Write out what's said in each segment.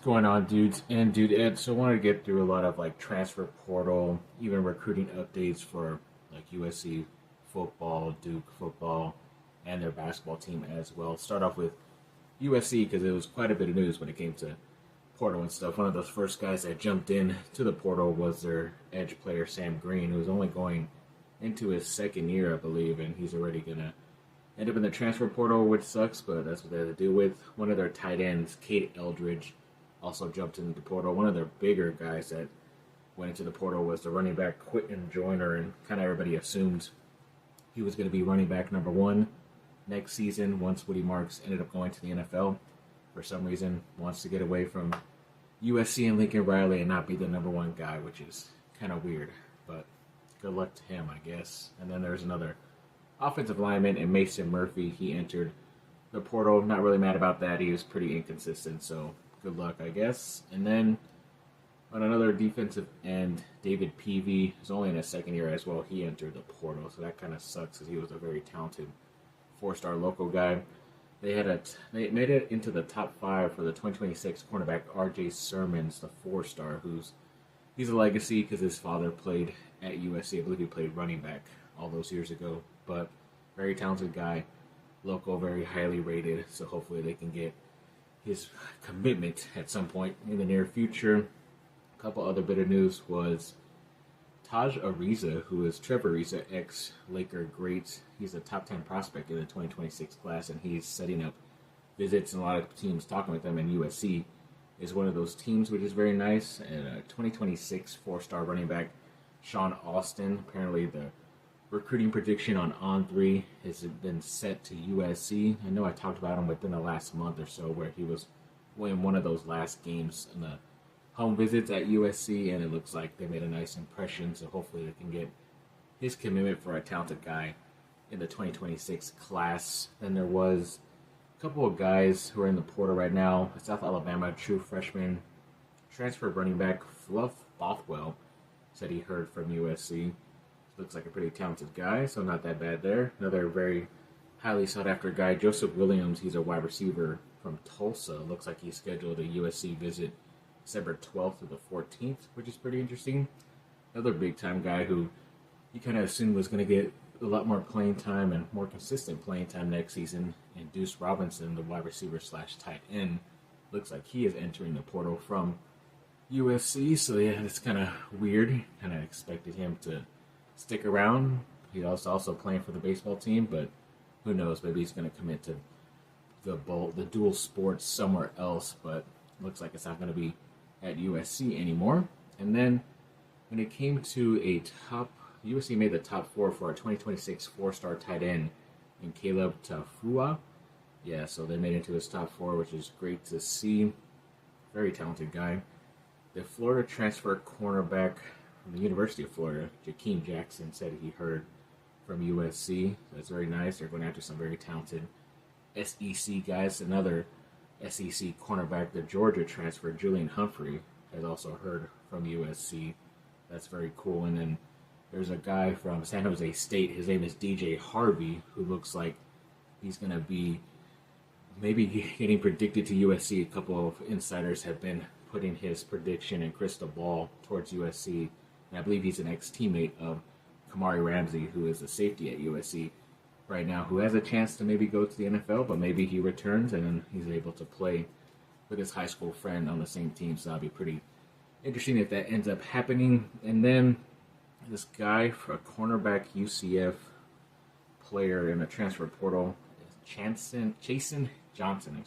going on, dudes and dudettes? So I wanted to get through a lot of like transfer portal, even recruiting updates for like USC football, Duke football, and their basketball team as well. Start off with USC because it was quite a bit of news when it came to portal and stuff. One of those first guys that jumped in to the portal was their edge player Sam Green, who was only going into his second year, I believe, and he's already gonna end up in the transfer portal, which sucks, but that's what they had to deal with. One of their tight ends, Kate Eldridge, also jumped into the portal. One of their bigger guys that went into the portal was the running back Quentin Joyner, and kind of everybody assumed he was going to be running back number one next season once Woody Marks ended up going to the NFL. For some reason, wants to get away from USC and Lincoln Riley and not be the number one guy, which is kind of weird, but good luck to him, I guess. And then there's another offensive lineman, and Mason Murphy. He entered the portal. Not really mad about that. He was pretty inconsistent, so good luck, I guess. And then on another defensive end, David Peavy is only in his second year as well. He entered the portal, so that kind of sucks because he was a very talented four-star local guy. They made it into the top five for the 2026 cornerback R.J. Sermons, the four-star, he's a legacy because his father played at USC. I believe he played running back all those years ago, but very talented guy, local, very highly rated, so hopefully they can get his commitment at some point in the near future. A couple other bit of news was Taj Ariza, who is Trevor Ariza, ex-Laker great. He's a top 10 prospect in the 2026 class, and he's setting up visits and a lot of teams talking with him, and USC is one of those teams, which is very nice. And a 2026 four-star running back, Sean Austin, apparently the recruiting prediction on3 has been set to USC. I know I talked about him within the last month or so where he was in one of those last games in the home visits at USC, and it looks like they made a nice impression, so hopefully they can get his commitment for a talented guy in the 2026 class. Then there was a couple of guys who are in the portal right now. South Alabama true freshman transfer running back Fluff Bothwell said he heard from USC. Looks like a pretty talented guy, so not that bad there. Another very highly sought after guy, Joseph Williams. He's a wide receiver from Tulsa. Looks like he's scheduled a USC visit December 12th to the 14th, which is pretty interesting. Another big time guy who you kind of assumed was going to get a lot more playing time and more consistent playing time next season. And Deuce Robinson, the wide receiver / tight end, looks like he is entering the portal from USC. So yeah, it's kind of weird. Kind of expected him to stick around. He was also playing for the baseball team, but who knows? Maybe he's going to commit to the dual sports somewhere else. But looks like it's not going to be at USC anymore. And then when it came to USC made the top four for a 2026 four-star tight end in Caleb Tafua. Yeah, so they made it to his top four, which is great to see. Very talented guy. The Florida transfer cornerback from the University of Florida, Jakeem Jackson, said he heard from USC. That's very nice. They're going after some very talented SEC guys. Another SEC cornerback, the Georgia transfer, Julian Humphrey, has also heard from USC. That's very cool. And then there's a guy from San Jose State. His name is DJ Harvey, who looks like he's going to be maybe getting predicted to USC. A couple of insiders have been putting his prediction and crystal ball towards USC. And I believe he's an ex-teammate of Kamari Ramsey, who is a safety at USC right now, who has a chance to maybe go to the NFL, but maybe he returns and then he's able to play with his high school friend on the same team. So that'll be pretty interesting if that ends up happening. And then this guy, a cornerback UCF player in the transfer portal, Chasen Johnson,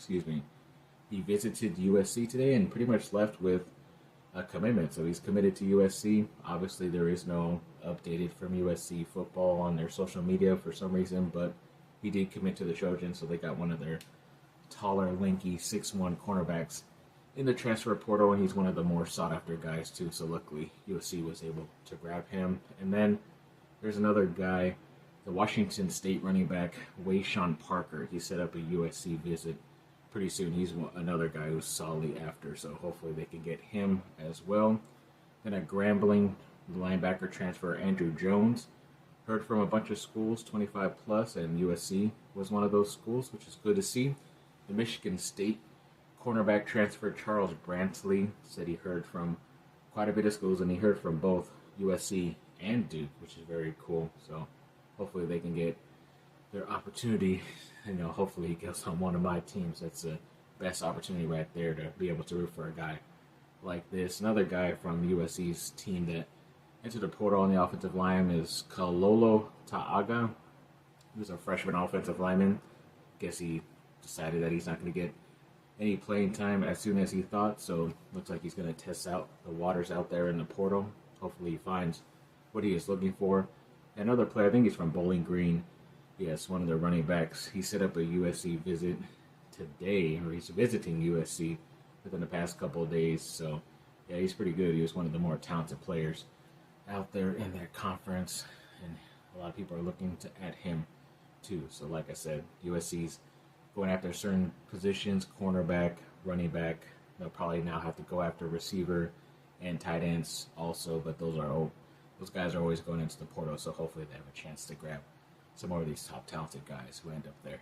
he visited USC today and pretty much left with a commitment. So he's committed to USC. Obviously, there is no updated from USC football on their social media for some reason, but he did commit to the Trojans, so they got one of their taller, lanky 6'1" cornerbacks in the transfer portal, and he's one of the more sought-after guys, too. So luckily, USC was able to grab him. And then there's another guy, the Washington State running back, Wayshawn Parker. He set up a USC visit pretty soon. He's another guy who's solidly after, so hopefully they can get him as well. Then at Grambling, linebacker transfer Andrew Jones heard from a bunch of schools, 25 plus, and USC was one of those schools, which is good to see. The Michigan State cornerback transfer Charles Brantley said he heard from quite a bit of schools, and he heard from both USC and Duke, which is very cool. So hopefully they can get their opportunity. Hopefully he goes on one of my teams. That's the best opportunity right there to be able to root for a guy like this. Another guy from USC's team that entered the portal on the offensive line is Kalolo Ta'aga. He was a freshman offensive lineman. Guess he decided that he's not going to get any playing time as soon as he thought, so looks like he's going to test out the waters out there in the portal. Hopefully he finds what he is looking for. Another player, I think he's from Bowling Green. Yes, one of the running backs. He set up a USC visit today, or he's visiting USC within the past couple of days. So, yeah, he's pretty good. He was one of the more talented players out there in that conference, and a lot of people are looking to add him too. So, like I said, USC's going after certain positions, cornerback, running back. They'll probably now have to go after receiver and tight ends also, but those guys are always going into the portal, so hopefully they have a chance to grab some more of these top talented guys who end up there.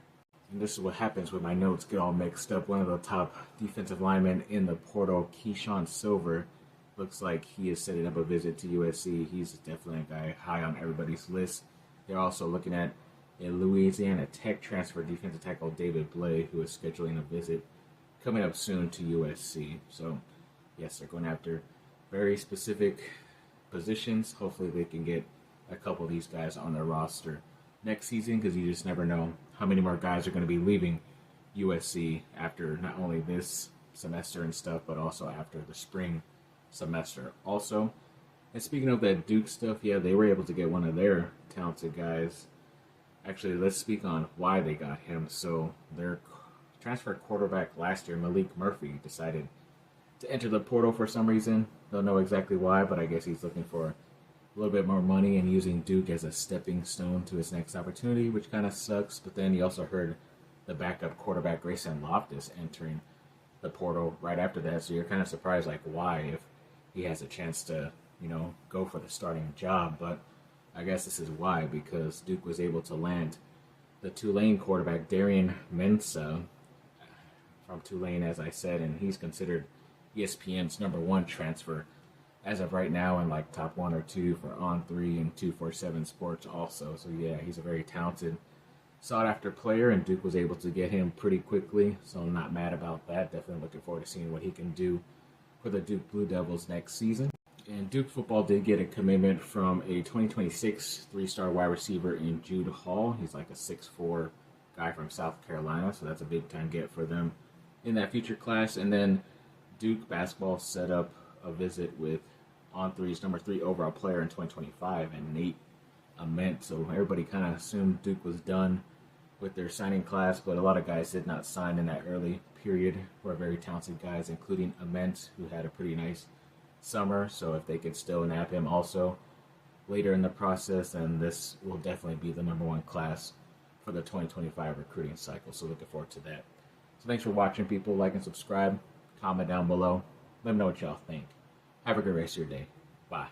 And this is what happens when my notes get all mixed up. One of the top defensive linemen in the portal, Keyshawn Silver, looks like he is setting up a visit to USC. He's definitely a guy high on everybody's list. They're also looking at a Louisiana Tech transfer defensive tackle, David Blay, who is scheduling a visit coming up soon to USC. So, yes, they're going after very specific positions. Hopefully they can get a couple of these guys on their roster next season, because you just never know how many more guys are going to be leaving USC after not only this semester and stuff, but also after the spring semester also. And speaking of that Duke stuff, yeah, they were able to get one of their talented guys. Actually, let's speak on why they got him. So their transfer quarterback last year, Malik Murphy, decided to enter the portal for some reason. Don't know exactly why, but I guess he's looking for a little bit more money and using Duke as a stepping stone to his next opportunity, which kind of sucks. But then you also heard the backup quarterback, Grayson Loftus, entering the portal right after that. So you're kind of surprised, like, why, if he has a chance to, go for the starting job. But I guess this is why, because Duke was able to land the Tulane quarterback, Darian Mensah, from Tulane, as I said, and he's considered ESPN's #1 transfer as of right now, and like top 1 or 2 for On3 and 247 Sports also. So yeah, he's a very talented, sought-after player, and Duke was able to get him pretty quickly, so I'm not mad about that. Definitely looking forward to seeing what he can do for the Duke Blue Devils next season. And Duke football did get a commitment from a 2026 3-star wide receiver in Jude Hall. He's like a 6'4" guy from South Carolina, so that's a big-time get for them in that future class. And then Duke basketball set up a visit with On3's #3 overall player in 2025, and Nate Ament. So everybody kind of assumed Duke was done with their signing class, but a lot of guys did not sign in that early period. Were very talented guys, including Ament, who had a pretty nice summer. So if they could still nab him also later in the process, then this will definitely be the #1 class for the 2025 recruiting cycle. So looking forward to that. So thanks for watching, people. Like and subscribe. Comment down below. Let me know what y'all think. Have a good rest of your day. Bye.